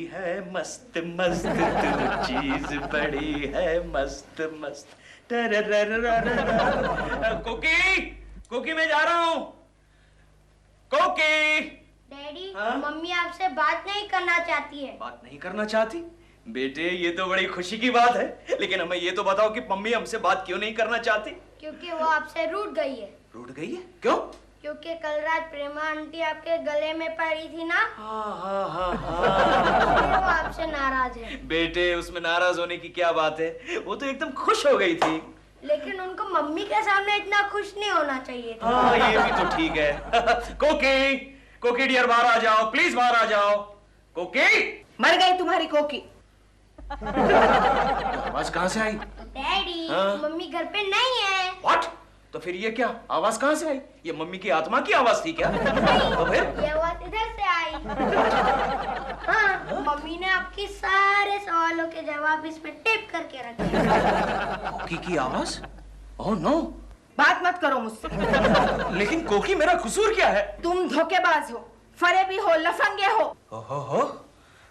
है मस्त मस्त, तू चीज बड़ी है मस्त मस्त। कोकी, कोकी मैं जा रहा हूँ। कोकी। डैडी, मम्मी आपसे बात नहीं करना चाहती है। बात नहीं करना चाहती? बेटे ये तो बड़ी खुशी की बात है, लेकिन हमें ये तो बताओ कि मम्मी हमसे बात क्यों नहीं करना चाहती? क्योंकि वो आपसे रूठ गई है। रूठ गई है? क्यों? क्योंकि कल रात प्रेमा आंटी आपके गले में पड़ी थी ना। हाँ। वो आपसे नाराज है। बेटे उसमें नाराज होने की क्या बात है, वो तो एकदम खुश हो गई थी। लेकिन उनको मम्मी के सामने इतना खुश नहीं होना चाहिए था। हाँ ये भी तो ठीक है। कोकी, कोकी डियर बाहर आ जाओ, प्लीज बाहर आ जाओ। कोकी। मर गई तुम्हारी कोकी। आवाज कहाँ से आई? डैडी, मम्मी घर पे नहीं है। व्हाट? तो फिर ये क्या आवाज कहाँ से आई? ये मम्मी की आत्मा की आवाज थी क्या? तो फिर ये आवाज इधर से आई। हाँ, मम्मी ने आपके सारे सवालों के जवाब इसमें टेप करके रखे। कोकी की आवाज? Oh no. बात मत करो मुझसे। लेकिन कोकी मेरा कसूर क्या है? तुम धोखेबाज हो, फरेबी हो, लफंगे हो। ओहो,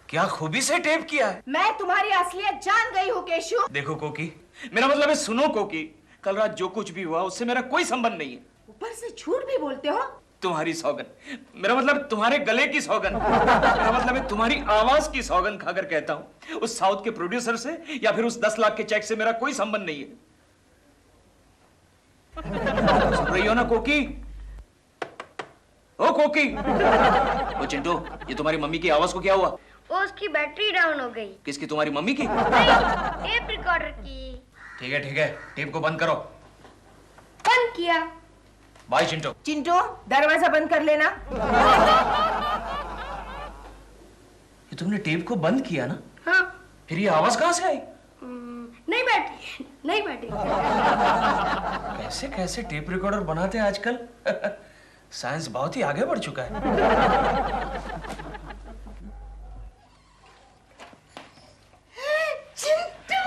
क्या खूबी से टेप किया है। मैं तुम्हारी असलियत जान गई हूँ केशु। देखो कोकी, मेरा मतलब है सुनो कोकी, कल रात जो कुछ भी हुआ उससे मेरा कोई संबंध नहीं है। ऊपर से झूठ भी बोलते हो। तुम्हारी सौगन, मेरा मतलब तुम्हारे गले की सौगन, मेरा मतलब है तुम्हारी आवाज की सौगन खाकर कहता हूँ, उस साउथ के प्रोड्यूसर से या फिर उस 10 लाख के चेक से मेरा कोई संबंध नहीं है। सुन रही हो ना कोकी? ओ कोकी। ओ चिंटू, ये तुम्हारी मम्मी की आवाज को क्या हुआ? वो उसकी बैटरी डाउन हो गई। किसकी? तुम्हारी मम्मी की? टेप रिकॉर्डर की। ठीक है, टेप को बंद करो। बंद किया। बाय चिंटू। चिंटू, दरवाजा बंद कर लेना। ये तुमने टेप को बंद किया ना? हाँ। फिर ये आवाज कहाँ से आई? नहीं बैठी, नहीं बैठी। कैसे कैसे टेप रिकॉर्डर बनाते हैं आजकल। साइंस बहुत ही आगे बढ़ चुका है। चिंटू।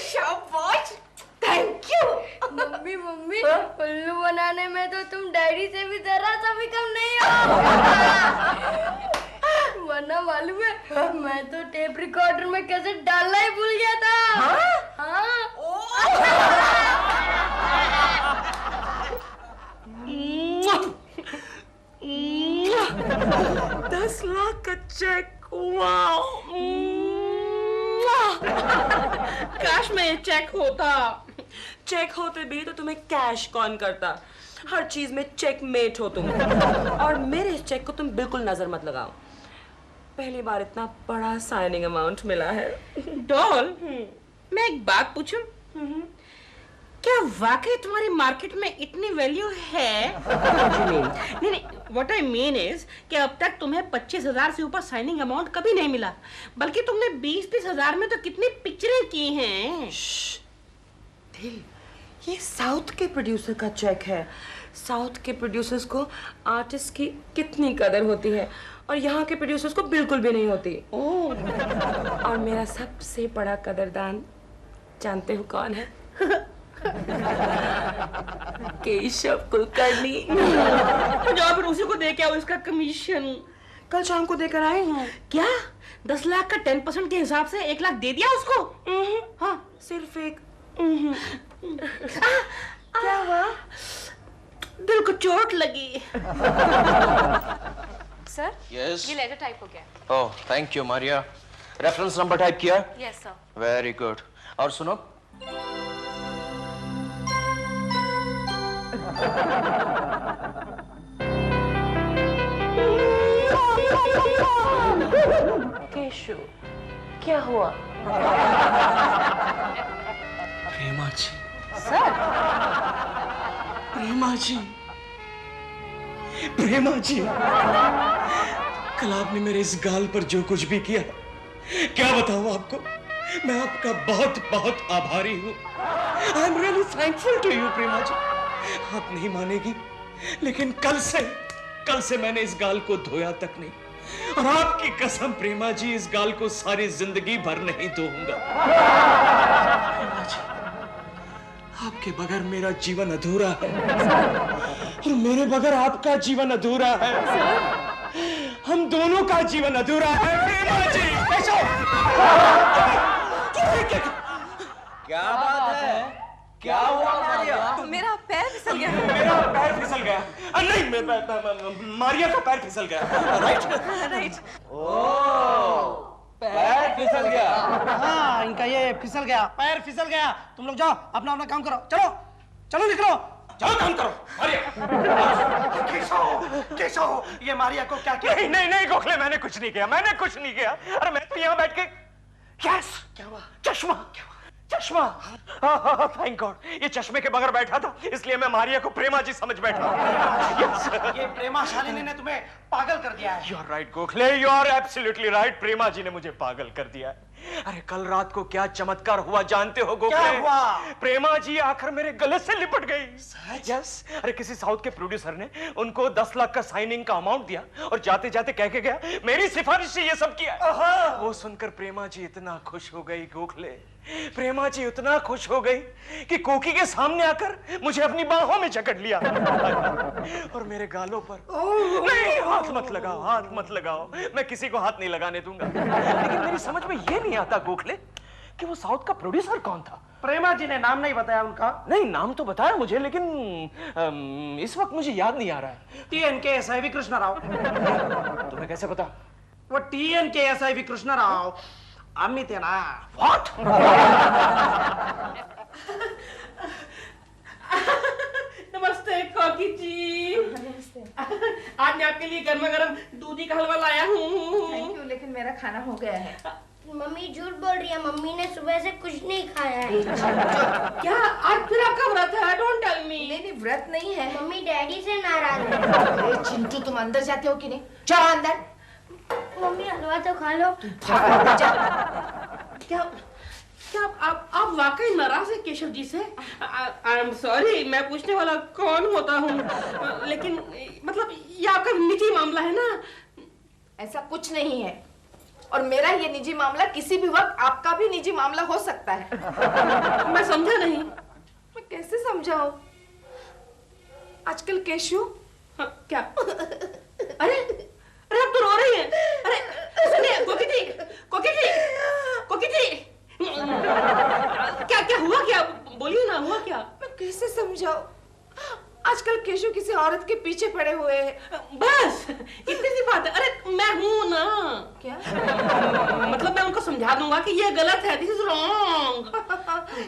शाबाश, थैंक यू। मम्मी, उल्लू बनाने में तो तुम डैडी से भी जरा सा भी कम नहीं हो। वरना मालूम है, मैं तो टेप रिकॉर्डर में कैसे डालना ही भूल गया था। हाँ? 10 लाख का चेक। वाओ। काश में ये चेक होता। चेक होते भी तो तुम्हें कैश कौन करता। हर चीज में चेक मेट हो तुम। और मेरे इस चेक को तुम बिल्कुल नजर मत लगाओ। पहली बार इतना बड़ा साइनिंग अमाउंट मिला है। डॉल, मैं एक बात पूछूं? क्या वाकई तुम्हारी मार्केट में इतनी वैल्यू है? नहीं, व्हाट आई मीन इज कि अब तक तुम्हें 25,000 से ऊपर साइनिंग अमाउंट कभी नहीं मिला, बल्कि तुमने 20-30 हजार में तो कितनी पिक्चरें की हैं। दिल, ये साउथ के प्रोड्यूसर का चेक है। साउथ के प्रोड्यूसर्स को आर्टिस्ट की कितनी कदर होती है और यहाँ के प्रोड्यूसर्स को बिल्कुल भी नहीं होती। और मेरा सबसे बड़ा कदरदान जानते हो कौन है? केशव कुलकर्णी। तो जाओ फिर उसी को दे के आओ इसका कमीशन। कल शाम को देकर आए हैं। क्या 10 लाख का 10% के हिसाब से 1 लाख दे दिया उसको? हाँ, सिर्फ एक। क्या हुआ? दिल को चोट लगी। सर, यस, ये लेटर टाइप हो गया। Oh thank you Maria. Reference number type किया? Yes sir. Very good. और सुनो, केशु, क्या हुआ? प्रेमा जी। सर, प्रेमा जी, प्रेमा जी, कल आपने मेरे इस गाल पर जो कुछ भी किया, क्या बताऊं आपको। मैं आपका बहुत बहुत आभारी हूं। I am really thankful to you Prema ji. आप नहीं मानेगी, लेकिन कल से मैंने इस गाल को धोया तक नहीं, और आपकी कसम प्रेमा जी, इस गाल को सारी जिंदगी भर नहीं धोऊंगा। प्रेमा जी, आपके बगैर मेरा जीवन अधूरा है, और मेरे बगैर आपका जीवन अधूरा है। हम दोनों का जीवन अधूरा है प्रेमा जी। क्या बात है? क्या हुआ मारिया? मेरा पैर फिसल गया। मेरा पैर फिसल गया। नहीं, मारिया का पैर फिसल गया। राइट। पैर फिसल गया। हाँ, इनका ये फिसल गया, पैर फिसल गया। तुम लोग जाओ, अपना अपना काम करो। चलो चलो, निकलो, जाओ काम करो। मारिया, केशव, ये मारिया को क्या किया? नहीं नहीं नहीं गोखले, मैंने कुछ नहीं किया, मैंने कुछ नहीं किया। अरे मैं तो यहाँ बैठ के यस, क्या हुआ? चश्मा, चश्मा। थैंक गॉड, ये चश्मे के बगैर बैठा था, इसलिए मैं मारिया को प्रेमा जी समझ बैठा। yes. ये प्रेमा शालिनी ने तुम्हें पागल कर दिया है। You are right Gokhale, you are absolutely right। प्रेमा जी ने मुझे पागल कर दिया है। अरे कल रात को क्या चमत्कार हुआ जानते हो गोखले? क्या हुआ? प्रेमा जी आकर मेरे गले से लिपट गई। यस, अरे किसी साउथ के प्रोड्यूसर ने उनको 10 लाख का साइनिंग का अमाउंट दिया और जाते जाते कह के गया मेरी सिफारिश से ये सब किया। वो सुनकर प्रेमा जी इतना खुश हो गई गोखले, प्रेमा जी उतना खुश हो गई कि कोकी के सामने आकर मुझे अपनी बाहों में जकड़ लिया और मेरे गालों पर नहीं, हाथ मत लगाओ, हाथ मत लगाओ, मैं किसी को हाथ नहीं लगाने दूंगा। लेकिन मेरी समझ में ये नहीं आता गोखले कि वो साउथ का प्रोड्यूसर कौन था। प्रेमा जी ने नाम नहीं बताया उनका? नहीं, नाम तो बताया मुझे, लेकिन इस वक्त मुझे याद नहीं आ रहा है। TNK SIV Krishna Rao. तुम्हें कैसे पता? वो TNK SIV कृष्णा राव अमित है ना। What? नमस्ते कॉकी जी। आज मैं आपके लिए गर्मा गर्म दूधी का हलवा लाया हूँ। थैंक यू, लेकिन मेरा खाना हो गया है। मम्मी झूठ बोल रही है, मम्मी ने सुबह से कुछ नहीं खाया है। क्या आज फिर आपका व्रत है? Don't tell me. नहीं, व्रत नहीं है। मम्मी डैडी से नाराज है। अरे चिंटू, तुम अंदर जाते हो कि नहीं? जाओ अंदर। मम्मी हलवा तो खा लो। क्या क्या आप वाकई नाराज है केशव जी से? आई एम सॉरी, मैं पूछने वाला कौन होता हूँ, लेकिन मतलब ये आपका निजी मामला है ना? ऐसा कुछ नहीं है, और मेरा ये निजी मामला किसी भी वक्त आपका भी निजी मामला हो सकता है। मैं समझा नहीं। मैं कैसे समझाऊं? आजकल केशव। हाँ, क्या? अरे अरे आप तो रो रही हैं। अरे सुनिए कोकी जी, कोकी जी, कोकी जी, क्या क्या हुआ? क्या बोलिए ना, हुआ क्या? मैं कैसे समझाऊं? आजकल केशव किसी औरत के पीछे पड़े हुए हैं। बस इतनी सी बात है। अरे मैं हूं ना। क्या? मतलब मैं उनको समझा दूंगा कि ये गलत है, दिस इज रॉन्ग।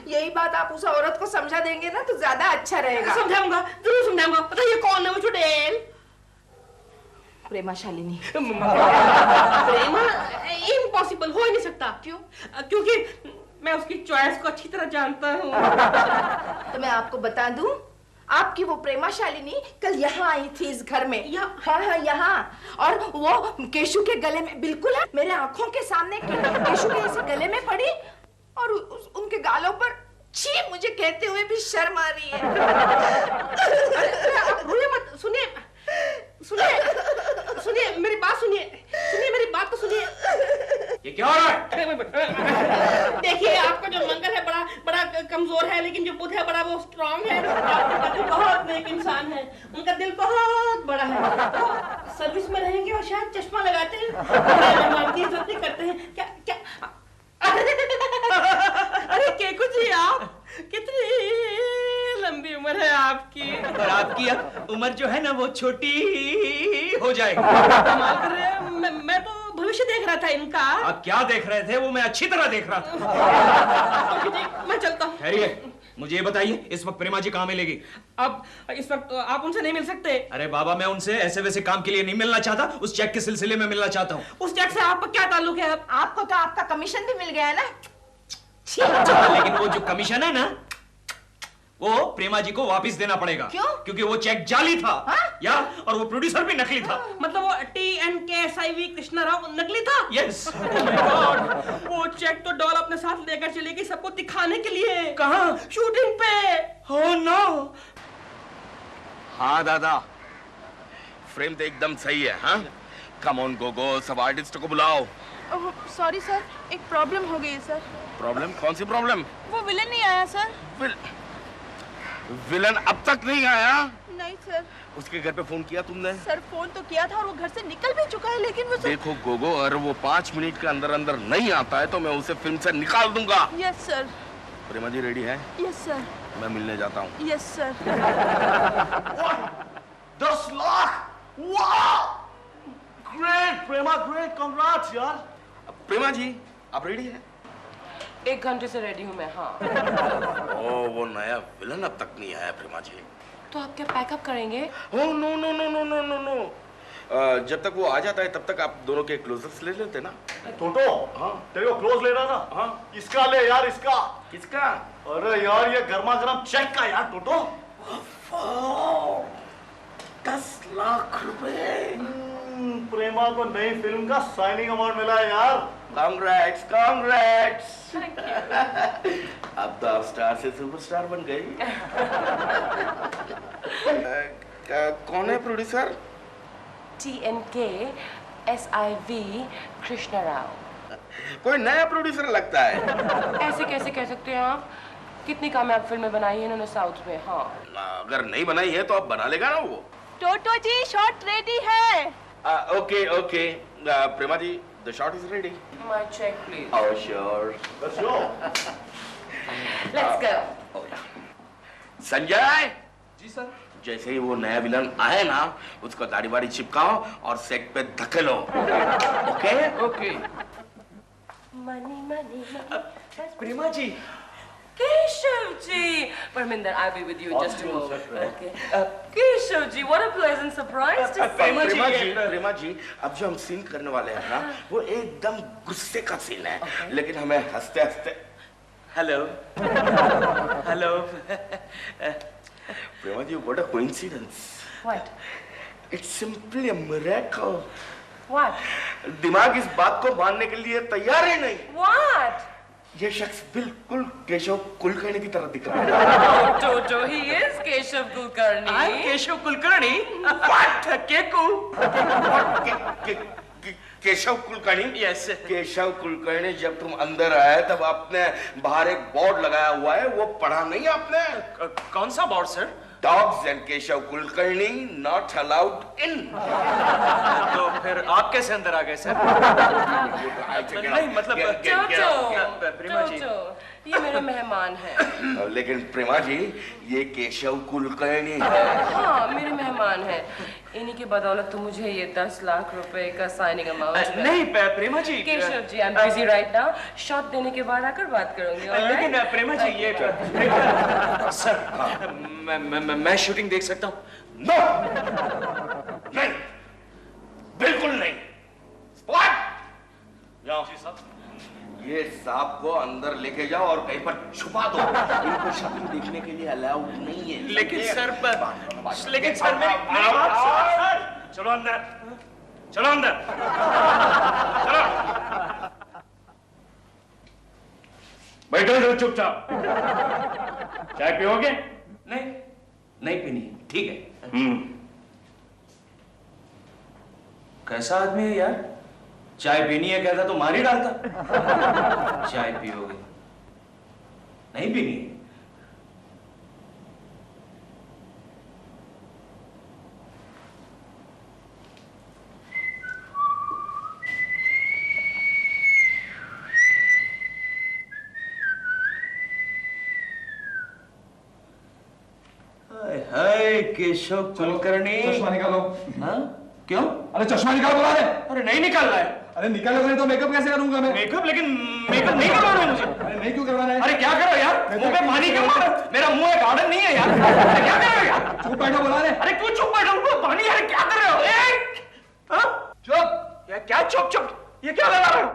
यही बात आप उस औरत को समझा देंगे ना तो ज्यादा अच्छा रहेगा। समझाऊंगा, जरूर समझाऊंगा। बताइए कौन है वो चुड़ैल? प्रेमा शालिनी। प्रेमा? इम्पॉसिबल, हो ही नहीं सकता। क्यों? क्योंकि मैं उसकी चॉइस को अच्छी तरह जानता हूँ। तो मैं आपको बता दूं, आपकी वो प्रेमा शालिनी कल यहाँ आई थी इस घर में। हाँ हाँ, यहाँ। और वो केशु के गले में, बिल्कुल है, मेरे आंखों के सामने केशु के ऐसे गले में पड़ी और उनके गालों पर छी मुझे कहते हुए भी शर्म आ रही है। आप रोइए मत। सुनिए सुनिए सुनिए मेरी बात, सुनिए सुनिए मेरी बात तो सुनिए। ये क्या हो रहा है? देखिए आपका जो मंगल है बड़ा बड़ा कमजोर है, लेकिन जो बुध है बड़ा वो स्ट्रांग है। आपका दिल बहुत नेक इंसान है, उनका दिल बहुत बड़ा है। तो सर्विस में रहेंगे और शायद चश्मा लगाते हैं, मेहमान की इज्जत नहीं करते हैं। क्या क्या? अरे केकू जी, आप कितनी लंबी उम्र है आपकी। और आपकी अब उम्र जो है ना वो छोटी हो जाएगी। कमाल कर रहे हैं। मैं तो भविष्य देख रहा था इनका। आप क्या देख रहे थे? वो मैं अच्छी तरह देख रहा था। जी, मैं चलता हूँ। ठहरिए, मुझे ये बताइए इस वक्त प्रेमा जी कहाँ मिलेगी? अब इस वक्त आप उनसे नहीं मिल सकते। अरे बाबा, मैं उनसे ऐसे वैसे काम के लिए नहीं मिलना चाहता, उस चेक के सिलसिले में मिलना चाहता हूँ। उस चेक से आपका क्या ताल्लुक है? आपको तो आपका कमीशन भी मिल गया है ना। लेकिन वो जो कमीशन है ना, वो प्रेमा जी को वापस देना पड़ेगा। क्यों? क्योंकि वो चेक जाली था। या और वो प्रोड्यूसर भी नकली था। मतलब वो TNK SIV कृष्णा राव नकली था? यस। वो चेक तो डॉल अपने साथ लेकर चली गई सबको दिखाने के लिए। कहाँ? शूटिंग पे। Oh no. हाँ दादा, फ्रेम तो एकदम सही है। हाँ, कम ऑन गोगो, सब आर्टिस्ट को बुलाओ। सॉरी सर, एक प्रॉब्लम हो गई है सर। प्रॉब्लम? कौन सी प्रॉब्लम? वो विलन नहीं आया सर। विलन अब तक नहीं आया? नहीं सर। उसके घर पे फोन किया तुमने? सर फोन तो किया था और वो घर से निकल भी चुका है, लेकिन वो देखो गोगो, अगर वो 5 मिनट के अंदर अंदर नहीं आता है तो मैं उसे फिल्म से निकाल दूंगा। Yes sir. Prema ji ready है? Yes sir. मैं मिलने जाता हूँ। Yes sir. 10 लाख! वाह! ग्रेट प्रेमा, ग्रेट, कांग्रेट्स यार। प्रेमा जी आप रेडी हैं? 1 घंटे से रेडी हूँ मैं। हाँ। ओ वो नया विलन अब तक नहीं आया प्रेमा जी। तो आप क्या पैकअप करेंगे? Oh no no no no no no no, जब तक वो आ जाता है तब तक आप दोनों के क्लोजर्स ले लेते ना। टोटो, हाँ तेरे को क्लोज लेना था? हाँ इसका ले यार, इसका। किसका? अरे यार ये गर्मा गर्म चेक का यार टोटो। 10 लाख रुपए। प्रेमा को नई फिल्म का साइनिंग अमाउंट मिला है यार। Congrats congrats. अब तो आप स्टार से सुपरस्टार बन गई। कौन है producer? TNK SIV Krishna Rao. कोई नया प्रोड्यूसर लगता है। ऐसे कैसे कह सकते हैं आप? कितनी कामयाब फिल्में बनाई है इन्होंने साउथ में। हाँ अगर नहीं बनाई है तो अब बना लेगा ना वो। टोटो जी शॉट रेडी है। Okay okay Prema ji the shot is ready. My check please. Oh sure. Let's go. Let's go. Sanjay ji sir. जैसे ही वो नया विलन आए ना उसको दाढ़ी वाड़ी चिपकाओ और सेट पे धकेलो। Okay okay. Money money Prema ji. Keshav ji. Parminder I will with you just a moment. Okay Keshav ji what a pleasant surprise to see. Prema ji अब जो हम सीन करने वाले हैं ना वो एकदम गुस्से का सीन है। लेकिन हमें हंसते हंसते hello hello Prema ji what a coincidence. What? It's simply a miracle. What? दिमाग इस बात को मानने के लिए तैयार ही नहीं। व्हाट? ये शख्स बिल्कुल केशव कुलकर्णी की तरह दिख रहा है। Toto he is Keshav Kulkarni. I Keshav Kulkarni. What? Keku. Keshav Kulkarni? Yes. Keshav Kulkarni जब तुम अंदर आए तब आपने बाहर एक बोर्ड लगाया हुआ है, वो पढ़ा नहीं आपने? कौन सा board sir? Dogs and Keshav Kulkarni not allowed in. तो फिर आप कैसे अंदर आ गए सर? नहीं मतलब प्रेमा जी ये मेरे मेहमान हैं। लेकिन प्रेमा जी ये केशव कुलकर्णी है। हाँ मेरे मेहमान हैं। इन्हीं की बदौलत तो मुझे ये 10 लाख रुपए का साइनिंग अमाउंट। नहीं Prema ji. Keshav ji I am busy right now. Shot देने के बाद आकर बात करूंगी। लेकिन प्रेमा जी ये सर मैं शूटिंग देख सकता हूँ? नो नहीं बिल्कुल नहीं। जाओ ये सांप को अंदर लेके जाओ और कहीं पर छुपा दो। इनको शूटिंग देखने के लिए अलाउड नहीं है। लेकिन सर मेरी बात सर। चलो अंदर चलो अंदर चलो। बैठो इधर चुपचाप। चाय पियोगे? नहीं पीनी। ठीक है। कैसा आदमी है यार? चाय पीनी है कहता तो मार ही डालता। चाय पियोगे? नहीं पीनी? हाय केशव कुलकर्णी। चश्मा निकालो। हाँ? क्यों? अरे चश्मा निकाल बोला है। अरे नहीं निकालना है। अरे निकालोगे नहीं तो मेकअप कैसे करूंगा मैं? मेकअप? लेकिन मेकअप नहीं करवाना है मुझे। अरे नहीं क्यों करवाना है? अरे क्या करो यार? मुंह पे पानी क्यों मारो? मेरा मुंह एक गार्डन नहीं है यार। अरे क्या कर रहे हो यार? चुप बैठो बोला है। अरे क्यों चुप बैठो? मुंह पानी है। क्या कर रहे हो? चुप। क्या चुप चुप? ये क्या लगा रहे हो?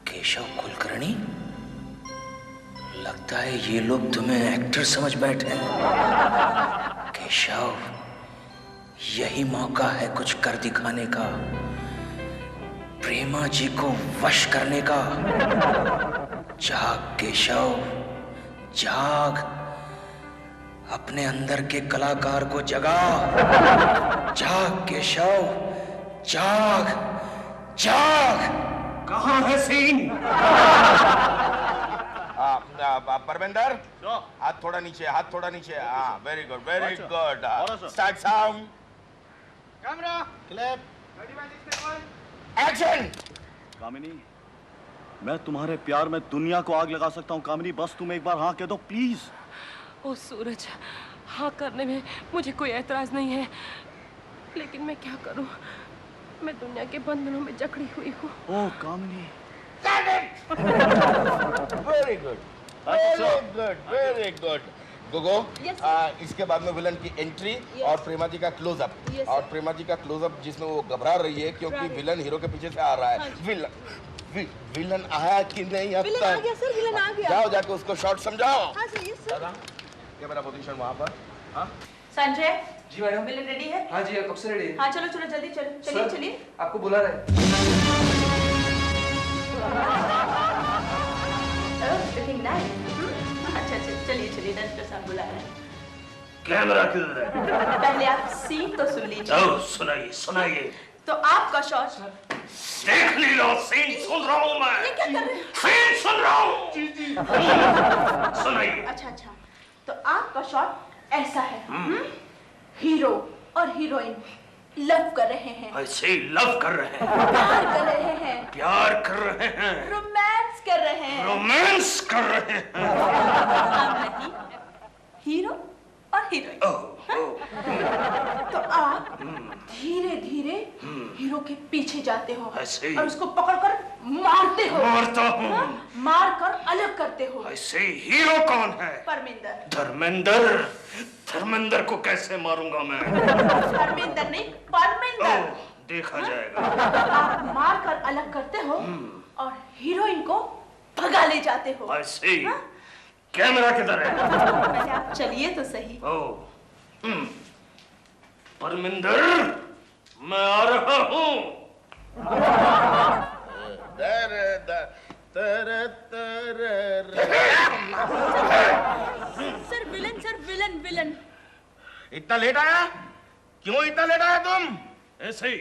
केशव कुलकर्णी, लगता है ये लोग तुम्हें एक्टर समझ बैठे हैं। केशव, यही मौका है कुछ कर दिखाने का, प्रेमा जी को वश करने का। जाग केशव, जाग, अपने अंदर के कलाकार को जगा। जाग केशव, जाग, जाग। कहाँ है सीन? परमेंदर हाथ थोड़ा नीचे, हाथ थोड़ा नीचे। हाँ, very good, very good. Start sound, camera, clip, action. Kamini, मैं तुम्हारे प्यार में दुनिया को आग लगा सकता हूँ कामिनी, बस तुम एक बार हाँ कह दो प्लीज। ओ सूरज, हाँ करने में मुझे कोई एतराज नहीं है, लेकिन मैं क्या करूं? मैं दुनिया के बंधनों में जकड़ी हुई हूँ। Oh Kamini. Very good, very good, very good. Gogo, इसके बाद में विलन की एंट्री और प्रेमा जी का क्लोजअप। और प्रेमा जी का क्लोजअप जिसमें वो घबरा रही है क्योंकि विलन हीरो के पीछे से आ रहा है। विलन आया कि नहीं अब विलन आ गया सर, विलन आ गया। जाओ जाके उसको शॉट समझाओ। हाँ sir, yes sir. Camera position वहाँ पर। हाँ Sanjay ji madam. Villain ready है? हाँ जी, कब से रेडी है? हाँ चलो चलो जल्दी चलो, चलिए चलिए। आपको बुला रहे। Looking nice. अच्छा अच्छा, चलिए चलिए, डॉक्टर साहब बुला रहे हैं। कैमरा किधर है? पहले आप सीन तो सुन लीजिए। जाओ सुनाइए सुनाइए। तो आपका शॉट देख नहीं लो, सीन सुन रहा हूँ मैं। ये क्या कर रहे हैं? सीन सुन रहा हूँ। जी जी। सुनाइए। अच्छा अच्छा, तो आपका शॉट ऐसा है। हीरो और हीरोइन लव कर रहे हैं। ऐसे ही लव कर रहे हैं, प्यार कर रहे हैं, प्यार कर रहे हैं, रोमांस कर रहे हैं। रोमांस कर रहे हैं। हम नहीं, हीरो और हीरोइन। तो आप धीरे धीरे हीरो के पीछे जाते हो ऐसे और उसको पकड़कर मारते हो। मारता हूँ। मार कर अलग करते हो। ऐसे हीरो कौन है? परमिंदर। धर्मेंद्र। धर्मेंद्र को कैसे मारूंगा मैं? धर्मेंद्र नहीं, परमिंदर। देखा जाएगा। आप मार कर अलग करते हो और हीरोइन को भगा ले जाते हो। ऐसे ही। कैमरा किधर है? पहले आप चलिए तो सही। परमिंदर, मैं आ रहा हूँ। Sir villain, sir villain villain. इतना लेट आया? क्यों इतना लेट आया तुम? ऐसे ही।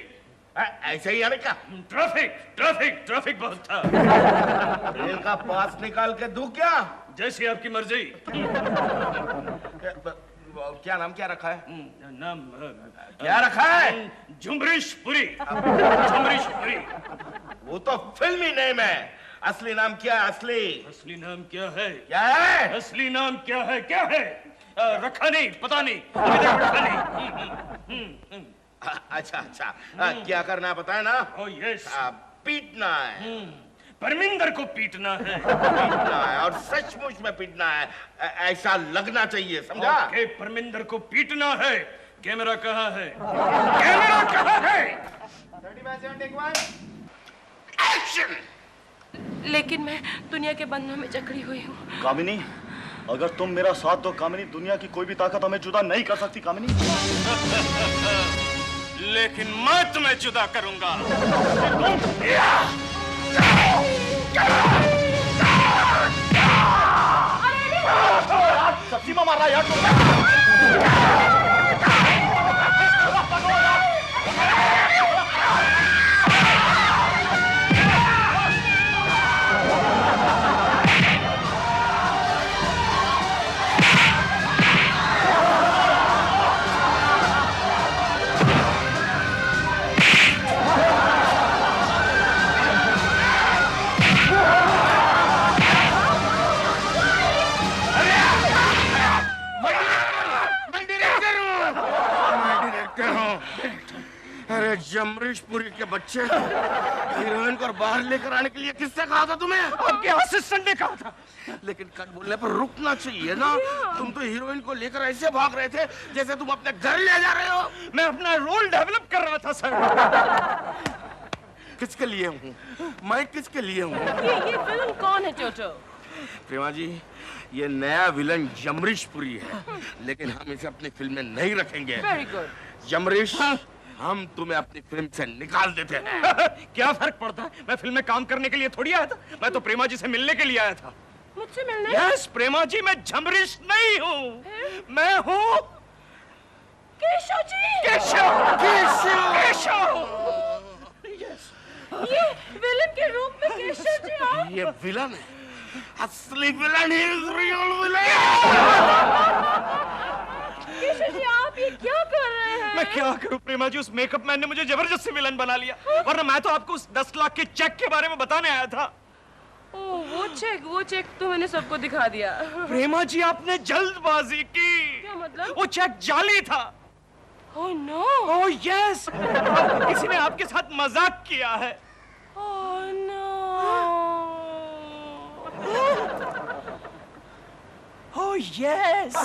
ऐसे ही यानी क्या? ट्रैफिक ट्रैफिक ट्रैफिक बहुत था। रेल का पास निकाल के दूं क्या? जैसी आपकी मर्जी। क्या नाम क्या रखा है? नाम क्या रखा है? झुम्बरीश पुरी। झुम्बरीश पुरी। वो तो फिल्मी नेम है, असली नाम क्या है? असली नाम क्या है? क्या है? असली नाम क्या है? क्या है? रखा नहीं, पता नहीं, अभी तक रखा नहीं। अच्छा अच्छा, क्या करना है पता है ना? यस। पीटना है। परमिंदर को पीटना है। पीटना है और सचमुच में पीटना है, ऐसा लगना चाहिए, समझा? ओके, परमिंदर को पीटना है। कैमरा कहाँ है? कैमरा कहाँ है? एक्शन। लेकिन मैं दुनिया के बंधनों में जकड़ी हुई हूँ। कामिनी, अगर तुम मेरा साथ दो कामिनी, दुनिया की कोई भी ताकत हमें जुदा नहीं कर सकती कामिनी। लेकिन मैं तुम्हें जुदा करूंगा। सब्जी में मारा यार। अरे जमरीशपुरी के बच्चे, हीरोइन को बाहर लेकर आने के लिए किससे कहा था तुम्हें? आपके असिस्टेंट ने कहा था। लेकिन कट बोलने पर रुकना चाहिए ना। तुम तो हीरोइन को लेकर ऐसे भाग रहे थे जैसे तुम अपने घर ले जा रहे हो। मैं अपना रोल डेवलप कर रहा था सर। किसके लिए हूँ मैं? किसके लिए हूँ? ये विलन कौन है टोटो? प्रेमा जी, ये नया विलन जमरीशपुरी है, लेकिन हम इसे अपनी फिल्म में नहीं रखेंगे। Very good. जमरीश, हम तुम्हें अपनी फिल्म से निकाल देते हैं। क्या फर्क पड़ता है? मैं फिल्म में काम करने के लिए थोड़ी आया था, मैं तो प्रेमा जी से मिलने के लिए आया था। मुझसे मिलने? यस प्रेमा जी, मैं जमरीश नहीं हूँ, मैं हूँ केशव जी। केशव। केशव। केशव। ये विलन के रूप में केशव जी आप? ये विलन है, असली villain is real villain. Keshav ji आप ये क्या कर रहे हैं? मैं क्या करूं प्रेमा जी, उस मेकअप मैन ने मुझे जबरदस्ती विलन बना लिया, वरना मैं तो आपको उस 10 लाख के चेक के बारे में बताने आया था। वो चेक तो मैंने सबको दिखा दिया। प्रेमा जी आपने जल्दबाजी की। क्या मतलब? वो चेक जाली था। ओह नो। ओह यस, किसी ने आपके साथ मजाक किया है। Oh no. Oh yes.